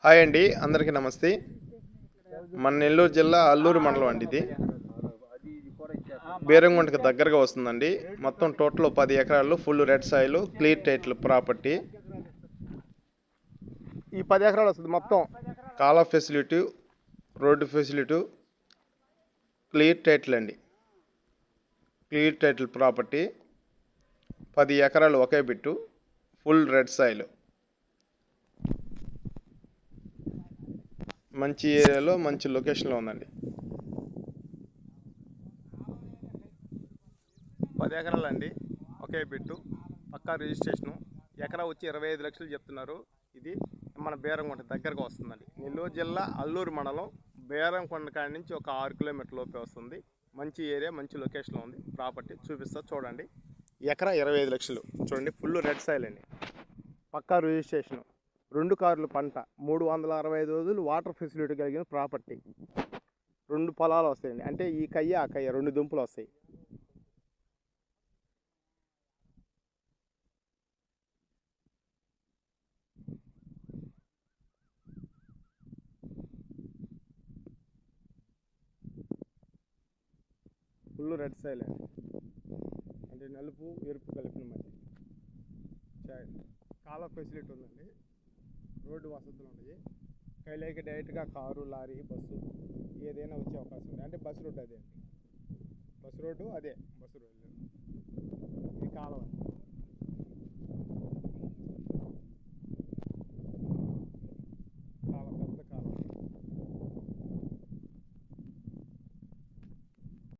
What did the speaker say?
Hi అండి, అందరికీ నమస్తే. మన నెల్లూరు జిల్లా అల్లూరు మండలం అండి. ఇది బేరంగుంటకు దగ్గరగా వస్తుందండి. మొత్తం టోటల్ 10 ఎకరాలు, full red soil, clear title property. ఈ 10 ఎకరాలు వస్తుంది మొత్తం. కాలా facility, road facility, clear title అండి. Clear title property. 10 ఎకరాలు ఒకే బిట్టు, ఫుల్ రెడ్ సాయిల్. మంచి ఏరియాలో, మంచి లొకేషన్లో ఉందండి. 10 ఎకరాలు అండి, ఒకే బిట్టు, పక్కా రిజిస్ట్రేషను. ఎకరా వచ్చి 25 లక్షలు చెప్తున్నారు. ఇది మన బేరంకొండ దగ్గరగా వస్తుందండి. నెల్లూరు జిల్లా అల్లూరు మండలం, బేరంకొండ కాడి నుంచి ఒక 6 కిలోమీటర్ల లోపే వస్తుంది. మంచి ఏరియా, మంచి లొకేషన్లో ఉంది ప్రాపర్టీ. చూపిస్తా చూడండి. ఎకరా 25 లక్షలు. చూడండి, ఫుల్ రెడ్ సాయిల్ అండి, పక్కా రిజిస్ట్రేషను, 2 కార్లు పంట, 365 రోజులు వాటర్ ఫెసిలిటీ కలిగిన ప్రాపర్టీ. 2 పొలాలు వస్తాయండి, అంటే ఈ కయ్య ఆ కయ్య 2 దుంపులు వస్తాయి. ఫుల్ రెడ్ సాయిల్ అండి, అంటే నలుపు ఎరుపు కలిపిన మధ్య. కాలువ ఫెసిలిటీ ఉందండి, రోడ్డు వసతులు ఉన్నాయి. కైలేకి డైరెక్ట్గా కారు, లారీ, బస్సు ఏదైనా వచ్చే అవకాశం ఉంది. అంటే బస్సు రోడ్డు అదే అండి, బస్సు రోడ్డు అదే, బస్సు రోడ్డు ఇది కాలువ.